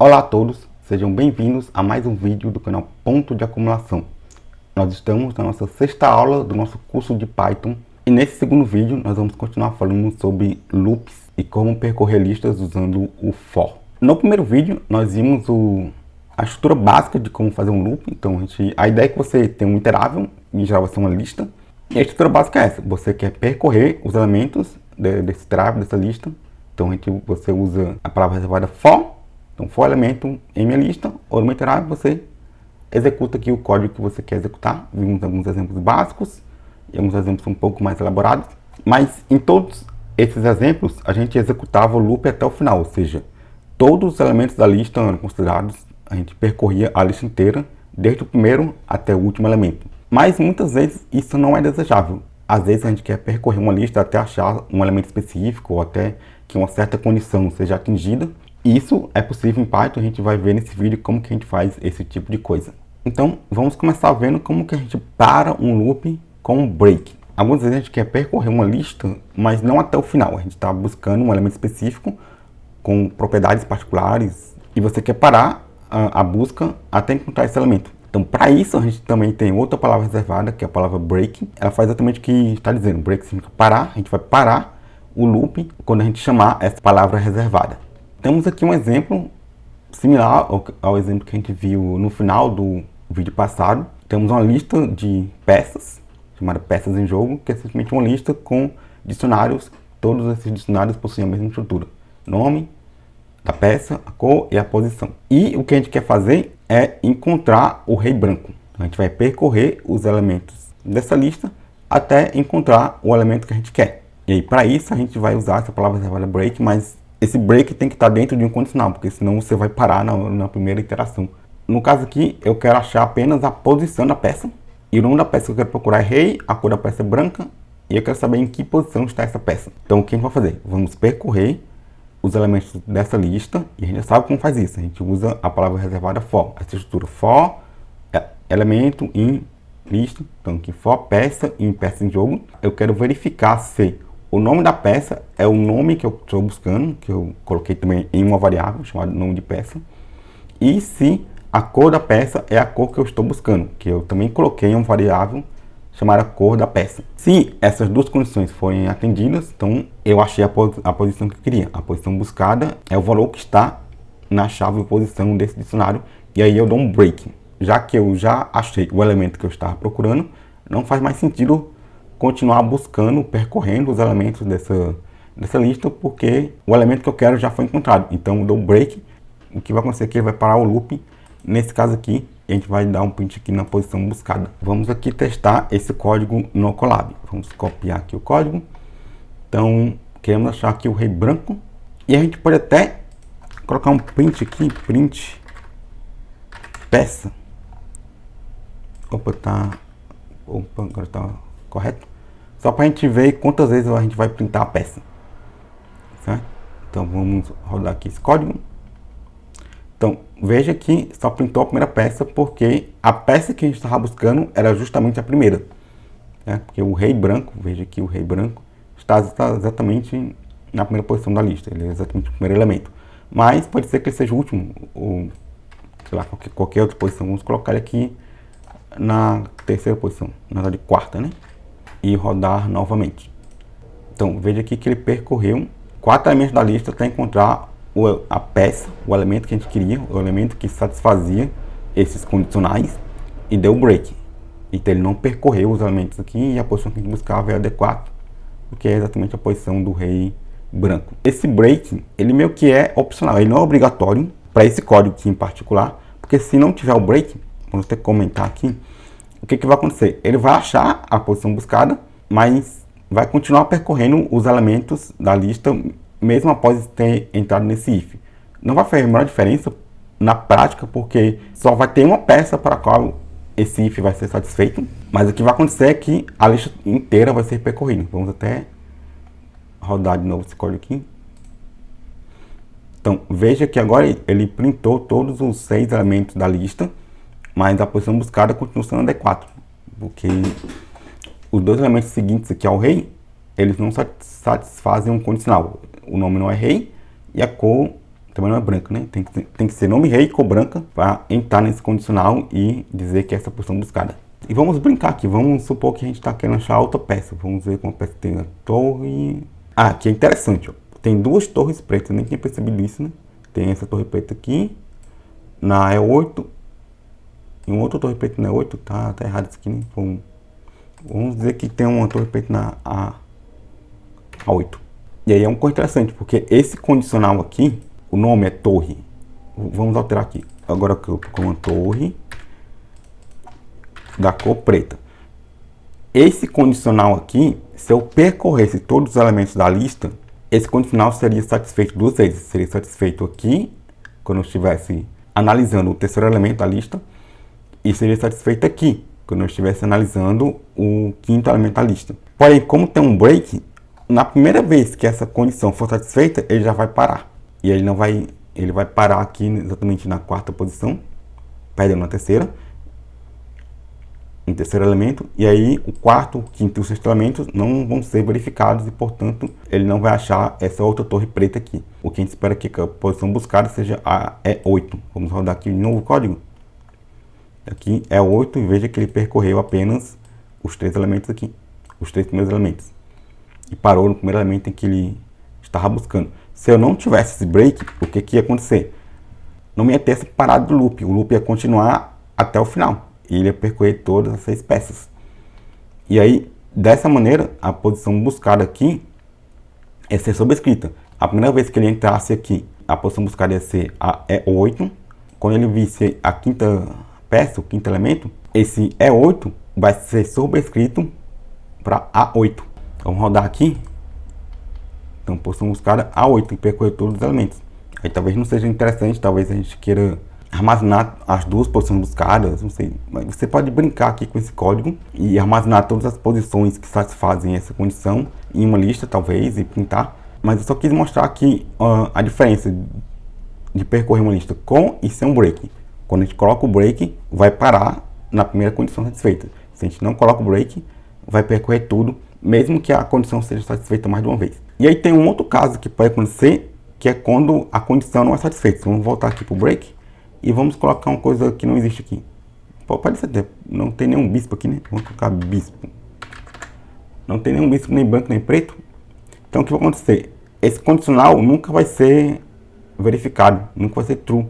Olá a todos, sejam bem-vindos a mais um vídeo do canal Ponto de Acumulação. Nós estamos na nossa sexta aula do nosso curso de Python e nesse segundo vídeo nós vamos continuar falando sobre loops e como percorrer listas usando o for. No primeiro vídeo nós vimos a estrutura básica de como fazer um loop, então a ideia é que você tem um iterável, em geral vai ser uma lista, e a estrutura básica é essa, você quer percorrer os elementos desse iterável, dessa lista, então você usa a palavra reservada for. Então, for elemento em minha lista, ou no meu iterável, você executa aqui o código que você quer executar. Vimos alguns exemplos básicos e alguns exemplos um pouco mais elaborados. Mas em todos esses exemplos, a gente executava o loop até o final, ou seja, todos os elementos da lista eram considerados, a gente percorria a lista inteira, desde o primeiro até o último elemento. Mas muitas vezes isso não é desejável. Às vezes a gente quer percorrer uma lista até achar um elemento específico, ou até que uma certa condição seja atingida. Isso é possível em Python, a gente vai ver nesse vídeo como que a gente faz esse tipo de coisa. Então, vamos começar vendo como que a gente para um loop com um break. Algumas vezes a gente quer percorrer uma lista, mas não até o final. A gente está buscando um elemento específico com propriedades particulares e você quer parar a busca até encontrar esse elemento. Então, para isso, a gente também tem outra palavra reservada, que é a palavra break. Ela faz exatamente o que está dizendo. Break significa parar, a gente vai parar o loop quando a gente chamar essa palavra reservada. Temos aqui um exemplo similar ao exemplo que a gente viu no final do vídeo passado. Temos uma lista de peças, chamada peças em jogo, que é simplesmente uma lista com dicionários. Todos esses dicionários possuem a mesma estrutura. Nome da peça, a cor e a posição. E o que a gente quer fazer é encontrar o rei branco. A gente vai percorrer os elementos dessa lista até encontrar o elemento que a gente quer. E aí, para isso, a gente vai usar essa palavra reservada break, mas esse break tem que estar dentro de um condicional, porque senão você vai parar na primeira iteração. No caso aqui, eu quero achar apenas a posição da peça. E o nome da peça que eu quero procurar é rei, a cor da peça é branca, e eu quero saber em que posição está essa peça. Então, o que a gente vai fazer? Vamos percorrer os elementos dessa lista, e a gente já sabe como faz isso. A gente usa a palavra reservada for. Essa estrutura for, elemento em lista. Então, aqui for, peça em peça em jogo. Eu quero verificar se o nome da peça é o nome que eu estou buscando, que eu coloquei também em uma variável chamada nome de peça. E se a cor da peça é a cor que eu estou buscando, que eu também coloquei em uma variável chamada cor da peça. Se essas duas condições forem atendidas, então eu achei a posição que eu queria. A posição buscada é o valor que está na chave posição desse dicionário. E aí eu dou um break. Já que eu já achei o elemento que eu estava procurando, não faz mais sentido continuar buscando, percorrendo os elementos dessa lista, porque o elemento que eu quero já foi encontrado. Então eu dou break, o que vai acontecer é que ele vai parar o loop, nesse caso aqui, e a gente vai dar um print aqui na posição buscada. Vamos aqui testar esse código no Colab. Vamos copiar aqui o código. Então, queremos achar aqui o rei branco, e a gente pode até colocar um print aqui, print peça. Agora tá correto? Só para a gente ver quantas vezes a gente vai printar a peça, certo? Então vamos rodar aqui esse código. Então veja que só printou a primeira peça porque a peça que a gente estava buscando era justamente a primeira, né? Porque o rei branco, veja que o rei branco está exatamente na primeira posição da lista, ele é exatamente o primeiro elemento, mas pode ser que ele seja o último, ou sei lá, qualquer outra posição. Vamos colocar ele aqui na terceira posição, na verdade quarta, né? E rodar novamente. Então veja aqui que ele percorreu 4 elementos da lista até encontrar a peça, o elemento que a gente queria, o elemento que satisfazia esses condicionais, e deu break. Então ele não percorreu os elementos aqui, e a posição que a gente buscava é a D4, porque é exatamente a posição do rei branco. Esse break, ele meio que é opcional, ele não é obrigatório para esse código aqui em particular, porque se não tiver o break, vamos ter que comentar aqui, o que vai acontecer? Ele vai achar a posição buscada, mas vai continuar percorrendo os elementos da lista, mesmo após ter entrado nesse if. Não vai fazer a menor diferença na prática, porque só vai ter uma peça para a qual esse if vai ser satisfeito, mas o que vai acontecer é que a lista inteira vai ser percorrida. Vamos até rodar de novo esse código aqui. Então, veja que agora ele printou todos os 6 elementos da lista, mas a posição buscada continua sendo a D4, porque os dois elementos seguintes aqui ao rei, eles não satisfazem um condicional. O nome não é rei e a cor também não é branca, né? Tem que ser nome rei e cor branca para entrar nesse condicional e dizer que é essa posição buscada. E vamos brincar aqui, vamos supor que a gente está querendo achar outra peça. Vamos ver como a peça tem a torre. Ah, aqui é interessante, ó. Tem duas torres pretas, eu nem tinha percebido isso, né? Tem essa torre preta aqui, na E8, e uma outra torre preta na E8, tá errado isso aqui, né? Vamos dizer que tem uma torre preta na A8. E aí é uma coisa interessante, porque esse condicional aqui, o nome é torre. Vamos alterar aqui. Agora que eu tô com uma torre da cor preta. Esse condicional aqui, se eu percorresse todos os elementos da lista, esse condicional seria satisfeito duas vezes. Seria satisfeito aqui, quando eu estivesse analisando o terceiro elemento da lista, e seria satisfeito aqui, quando eu estivesse analisando o quinto elemento da lista. Porém, como tem um break, na primeira vez que essa condição for satisfeita, ele já vai parar. E ele vai parar aqui exatamente na quarta posição, perdendo na terceira, no terceiro elemento, e aí o quarto, o quinto e o sexto elementos não vão ser verificados e, portanto, ele não vai achar essa outra torre preta aqui. O que a gente espera que a posição buscada seja a E8. Vamos rodar aqui de novo o código. Aqui é 8 e veja que ele percorreu apenas os três elementos aqui, os três primeiros elementos. E parou no primeiro elemento em que ele estava buscando. Se eu não tivesse esse break, o que ia acontecer? Não ia ter essa parada do loop. O loop ia continuar até o final. E ele ia percorrer todas as 6 peças. E aí, dessa maneira, a posição buscada aqui ia ser sobrescrita. A primeira vez que ele entrasse aqui, a posição buscada ia ser a E8. Quando ele visse a quinta peça, o quinto elemento, esse E8 vai ser sobrescrito para A8. Vamos rodar aqui. Então, posição buscada A8 e percorrer todos os elementos. Aí talvez não seja interessante, talvez a gente queira armazenar as duas posições buscadas, não sei, mas você pode brincar aqui com esse código e armazenar todas as posições que satisfazem essa condição em uma lista, talvez, e printar. Mas eu só quis mostrar aqui a diferença de percorrer uma lista com e sem um break. Quando a gente coloca o break, vai parar na primeira condição satisfeita. Se a gente não coloca o break, vai percorrer tudo, mesmo que a condição seja satisfeita mais de uma vez. E aí tem um outro caso que pode acontecer, que é quando a condição não é satisfeita. Vamos voltar aqui para o break. E vamos colocar uma coisa que não existe aqui. Pode ser, não tem nenhum bispo aqui, né? Vamos colocar bispo. Não tem nenhum bispo, nem branco, nem preto. Então o que vai acontecer? Esse condicional nunca vai ser verificado, nunca vai ser true.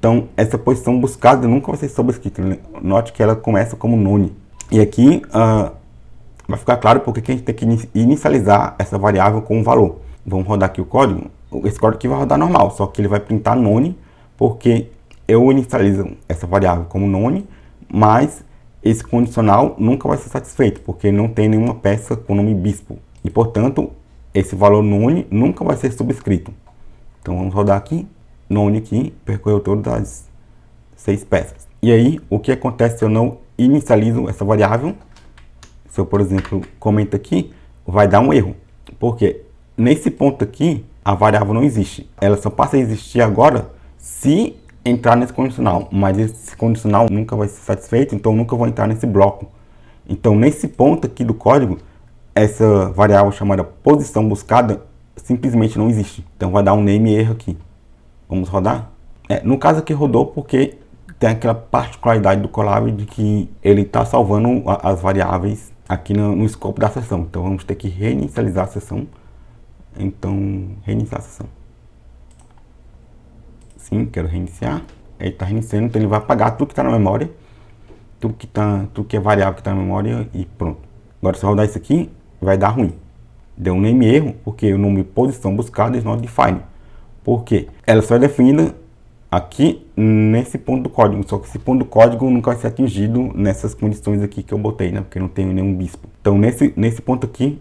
Então essa posição buscada nunca vai ser sobrescrita. Note que ela começa como none. E aqui vai ficar claro porque que a gente tem que inicializar essa variável com um valor. Vamos rodar aqui o código. Esse código aqui vai rodar normal, só que ele vai printar none, porque eu inicializo essa variável como none, mas esse condicional nunca vai ser satisfeito, porque não tem nenhuma peça com o nome bispo. E, portanto, esse valor none nunca vai ser subscrito. Então, vamos rodar aqui. None aqui, percorreu todas as 6 peças. E aí, o que acontece se eu não inicializo essa variável? Se eu, por exemplo, comento aqui, vai dar um erro. Porque nesse ponto aqui, a variável não existe. Ela só passa a existir agora se entrar nesse condicional, mas esse condicional nunca vai ser satisfeito, então eu nunca vou entrar nesse bloco. Então, nesse ponto aqui do código, essa variável chamada posição buscada simplesmente não existe. Então, vai dar um name erro aqui. Vamos rodar? No caso aqui rodou porque tem aquela particularidade do Colab de que ele está salvando as variáveis aqui no escopo da sessão. Então, vamos ter que reinicializar a sessão. Então, reiniciar a sessão. Sim, quero reiniciar. Ele está reiniciando, então ele vai apagar tudo que está na memória, tudo que é variável que está na memória e pronto. Agora, se eu rodar isso aqui, vai dar ruim. Deu um name erro, porque o nome posição buscada is not defined. Por quê? Ela só é definida aqui nesse ponto do código, só que esse ponto do código nunca vai ser atingido nessas condições aqui que eu botei, né? Porque não tem nenhum bispo. Então, nesse ponto aqui,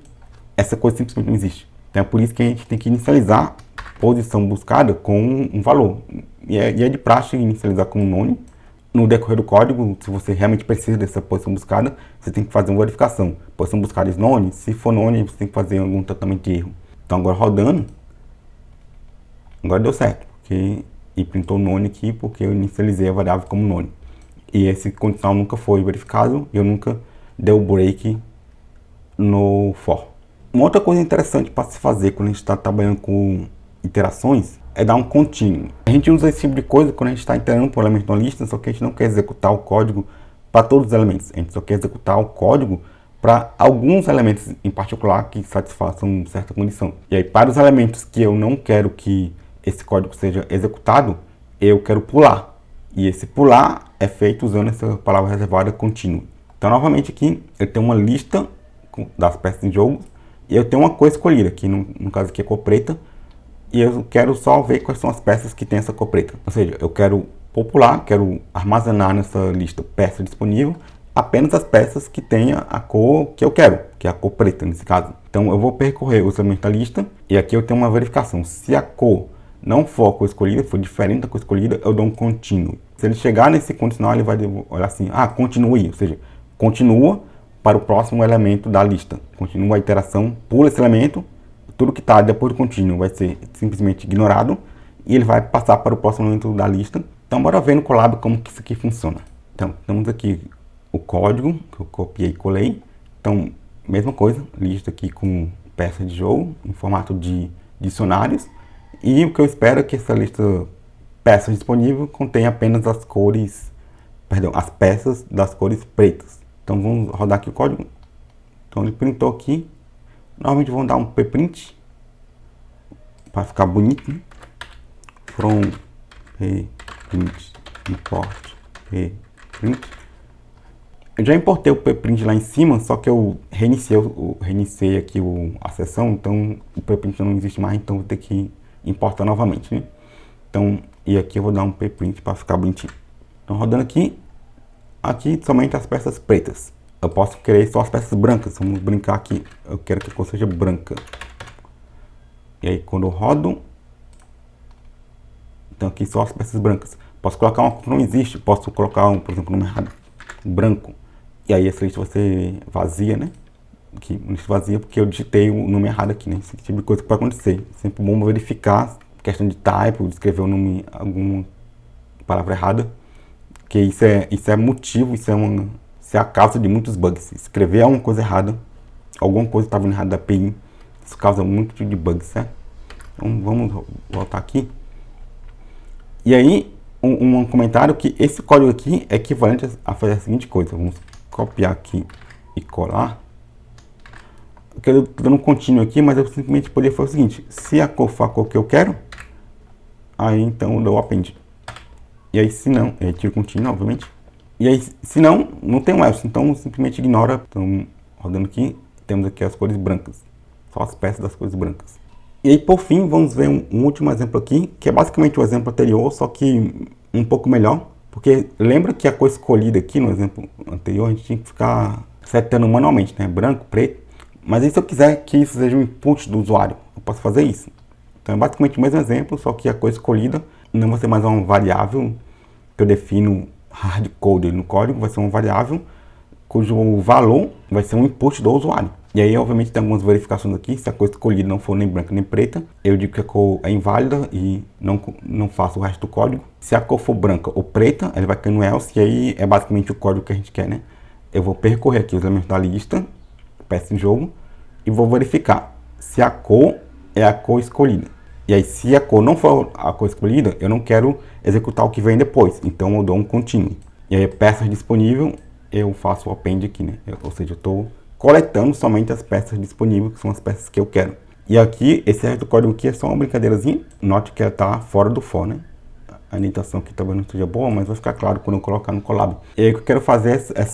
essa coisa simplesmente não existe. Então, é por isso que a gente tem que inicializar posição buscada com um valor. E é de praxe inicializar com um nome. No decorrer do código, se você realmente precisa dessa posição buscada, você tem que fazer uma verificação. Posição buscada is none. Se for none, você tem que fazer algum tratamento de erro. Então agora rodando, agora deu certo. E printou none aqui porque eu inicializei a variável como none. E esse condicional nunca foi verificado e eu nunca dei o break no for. Uma outra coisa interessante para se fazer quando a gente está trabalhando com iterações é dar um contínuo. A gente usa esse tipo de coisa quando a gente está entrando por elemento na lista, só que a gente não quer executar o código para todos os elementos. A gente só quer executar o código para alguns elementos em particular que satisfaçam certa condição. E aí, para os elementos que eu não quero que esse código seja executado, eu quero pular. E esse pular é feito usando essa palavra reservada contínuo. Então, novamente aqui, eu tenho uma lista das peças em jogo e eu tenho uma cor escolhida, que no caso aqui é cor preta, e eu quero só ver quais são as peças que tem essa cor preta. Ou seja, eu quero popular, quero armazenar nessa lista peça disponível, apenas as peças que tenha a cor que eu quero, que é a cor preta nesse caso. Então eu vou percorrer os elementos da lista e aqui eu tenho uma verificação. Se a cor não for a cor escolhida, for diferente da cor escolhida, eu dou um contínuo. Se ele chegar nesse condicional, ele vai olhar assim, continue, ou seja, continua para o próximo elemento da lista. Continua a iteração, pula esse elemento, tudo que está depois do contínuo vai ser simplesmente ignorado e ele vai passar para o próximo elemento da lista. Então bora ver no Colab como que isso aqui funciona. Então temos aqui o código que eu copiei e colei. Então mesma coisa, lista aqui com peças de jogo em formato de dicionários. E o que eu espero é que essa lista peças disponível contém apenas as cores, as peças das cores pretas. Então vamos rodar aqui o código. Então ele printou aqui. Normalmente vamos dar um pprint para ficar bonito, né? From pprint import pprint. Eu já importei o pprint lá em cima, só que eu reiniciei aqui a sessão, então o pprint não existe mais, então vou ter que importar novamente, né? Então, e aqui eu vou dar um pprint para ficar bonitinho. Então rodando aqui somente as peças pretas. Eu posso querer só as peças brancas, vamos brincar aqui. Eu quero que a cor seja branca. E aí quando eu rodo, então aqui só as peças brancas. Posso colocar uma cor que não existe, posso colocar, por exemplo, um número errado, branco. E aí essa lista vai ser vazia, né? Aqui, lista vazia porque eu digitei o nome errado aqui, né? Esse tipo de coisa que pode acontecer. Sempre bom verificar, questão de typo, de escrever o nome, alguma palavra errada. Porque isso é motivo, isso é a causa de muitos bugs. Escrever alguma coisa errada, alguma coisa estava errada da API, isso causa muito tipo de bugs, certo? Então vamos voltar aqui. E aí, um comentário que esse código aqui é equivalente a fazer a seguinte coisa. Vamos copiar aqui e colar. Eu estou dando um contínuo aqui, mas eu simplesmente poderia fazer o seguinte. Se a cor for a cor que eu quero, aí então eu dou append. E aí se não, eu tiro o contínuo, obviamente. E aí, se não, não tem um else, então simplesmente ignora. Então, rodando aqui, temos aqui as cores brancas. Só as peças das cores brancas. E aí, por fim, vamos ver um último exemplo aqui, que é basicamente o exemplo anterior, só que um pouco melhor. Porque lembra que a cor escolhida aqui no exemplo anterior, a gente tinha que ficar setando manualmente, né? Branco, preto. Mas aí, se eu quiser que isso seja um input do usuário, eu posso fazer isso. Então, é basicamente o mesmo exemplo, só que a cor escolhida não vai ser mais uma variável que eu defino hardcoded no código, vai ser uma variável cujo valor vai ser um input do usuário. E aí, obviamente, tem algumas verificações aqui. Se a cor escolhida não for nem branca nem preta, eu digo que a cor é inválida e não faço o resto do código. Se a cor for branca ou preta, ele vai cair no else, e aí é basicamente o código que a gente quer, né? Eu vou percorrer aqui os elementos da lista, peça em jogo, e vou verificar se a cor é a cor escolhida. E aí, se a cor não for a cor escolhida, eu não quero executar o que vem depois. Então, eu dou um continue. E aí, peças disponível, eu faço o append aqui, né? Ou seja, eu estou coletando somente as peças disponíveis, que são as peças que eu quero. E aqui, esse resto do código aqui é só uma brincadeirazinha. Note que ela está fora do for, né? A indentação aqui talvez não esteja boa, mas vai ficar claro quando eu colocar no Colab. E aí, o que eu quero fazer é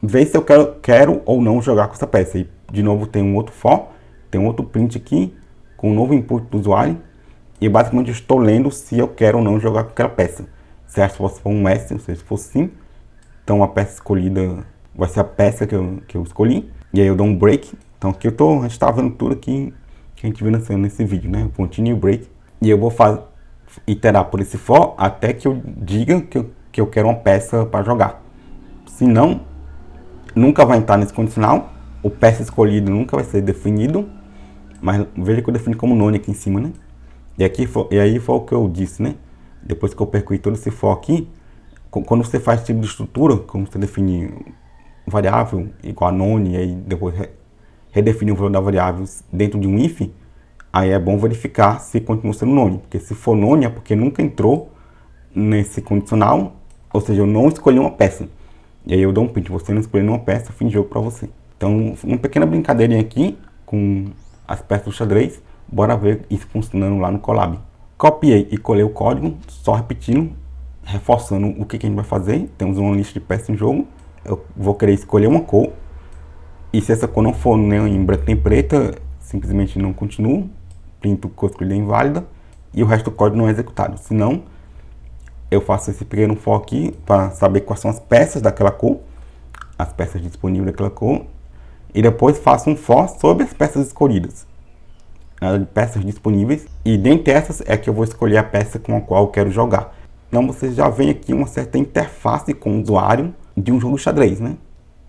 ver se eu quero ou não jogar com essa peça. E, de novo, tem um outro for, tem um outro print aqui, com um novo input do usuário, e basicamente eu estou lendo se eu quero ou não jogar com aquela peça. Certo? Se for um S, ou seja, se for sim, então a peça escolhida vai ser a peça que eu escolhi, e aí eu dou um break. Então aqui a gente está vendo tudo aqui que a gente viu nesse vídeo, né? Continue break, e eu vou iterar por esse for até que eu diga que eu quero uma peça para jogar. Se não, nunca vai entrar nesse condicional, o peça escolhido nunca vai ser definido. Mas veja que eu defini como none aqui em cima, né? E aí foi o que eu disse, né? Depois que eu percorri todo esse for aqui, quando você faz esse tipo de estrutura, como você define variável igual a none, e aí depois redefinir o valor da variável dentro de um if, Aí é bom verificar se continua sendo none, porque se for none é porque nunca entrou nesse condicional, ou seja, eu não escolhi uma peça. E aí eu dou um print, você não escolheu nenhuma peça, fim de jogo para você. Então, uma pequena brincadeirinha aqui com as peças do xadrez, bora ver isso funcionando lá no Colab. Copiei e colei o código, só repetindo, reforçando o que a gente vai fazer. Temos uma lista de peças em jogo, eu vou querer escolher uma cor, e se essa cor não for nem em branco nem preta, simplesmente não continuo, printo cor escolhida inválida, e o resto do código não é executado. Se não, eu faço esse pequeno for aqui para saber quais são as peças daquela cor, as peças disponíveis daquela cor, e depois faço um for sobre as peças escolhidas, de peças disponíveis, e dentre essas é que eu vou escolher a peça com a qual eu quero jogar. Então vocês já veem aqui uma certa interface com o usuário de um jogo de xadrez, né?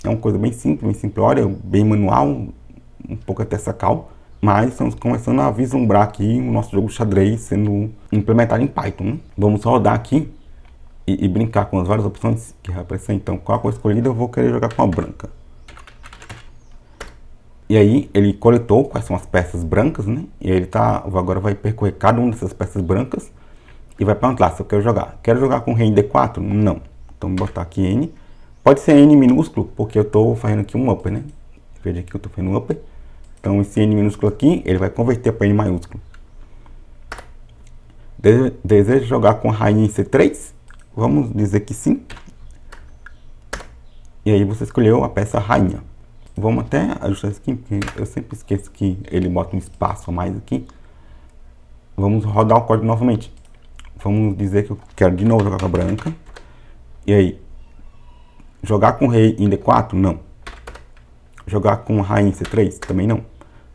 É uma coisa bem simples, bem simplória, bem manual, um pouco até sacal, mas estamos começando a vislumbrar aqui o nosso jogo de xadrez sendo implementado em Python, né? Vamos rodar aqui e brincar com as várias opções que vai aparecer. Então, qual a cor escolhida, eu vou querer jogar com a branca. E aí, ele coletou quais são as peças brancas, né? E aí ele agora vai percorrer cada uma dessas peças brancas e vai perguntar se eu quero jogar. Quero jogar com rei em D4? Não. Então, vou botar aqui N. Pode ser N minúsculo, porque eu estou fazendo aqui um upper, né? Veja aqui que eu estou fazendo um upper. Então, esse N minúsculo aqui, ele vai converter para N maiúsculo. Deseja jogar com a rainha em C3? Vamos dizer que sim. E aí você escolheu a peça rainha. Vamos até ajustar isso aqui, porque eu sempre esqueço que ele bota um espaço a mais aqui. Vamos rodar o código novamente. Vamos dizer que eu quero de novo jogar com a branca. E aí, jogar com o rei em D4? Não. Jogar com a rainha em C3? Também não.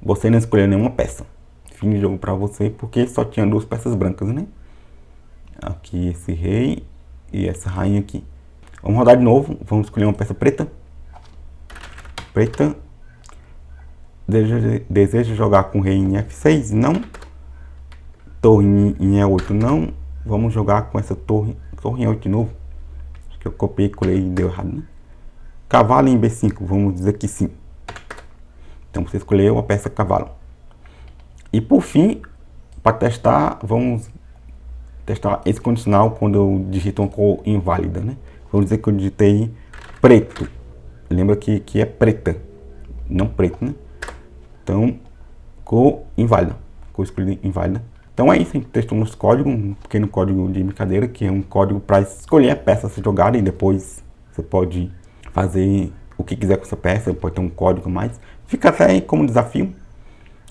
Você não escolheu nenhuma peça. Fim de jogo para você, porque só tinha duas peças brancas, né? Aqui esse rei e essa rainha aqui. Vamos rodar de novo. Vamos escolher uma peça preta. Preta. Deseja jogar com rei em F6? Não. Torre em E8? Não. Vamos jogar com essa torre em E8 de novo. Acho que eu copiei, colei e deu errado, né? Cavalo em B5? Vamos dizer que sim. Então você escolheu a peça cavalo. E por fim, para testar, vamos testar esse condicional quando eu digito uma cor inválida, né? Vamos dizer que eu digitei preto. Lembra que é preta, não preto, né? Então, cor inválida, cor escolhida inválida. Então é isso, a gente testou nosso código, um pequeno código de brincadeira, que é um código para escolher a peça a ser jogada, e depois você pode fazer o que quiser com essa peça, pode ter um código a mais. Fica até aí como desafio.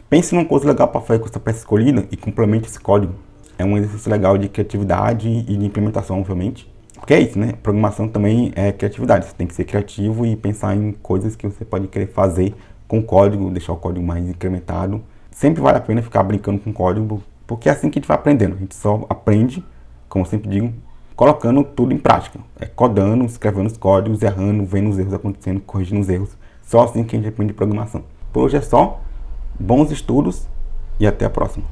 Pense numa coisa legal para fazer com essa peça escolhida e complemente esse código. É um exercício legal de criatividade e de implementação, obviamente. Porque é isso, né? Programação também é criatividade. Você tem que ser criativo e pensar em coisas que você pode querer fazer com o código, deixar o código mais incrementado. Sempre vale a pena ficar brincando com o código, porque é assim que a gente vai aprendendo. A gente só aprende, como eu sempre digo, colocando tudo em prática. É codando, escrevendo os códigos, errando, vendo os erros acontecendo, corrigindo os erros. Só assim que a gente aprende programação. Por hoje é só. Bons estudos e até a próxima.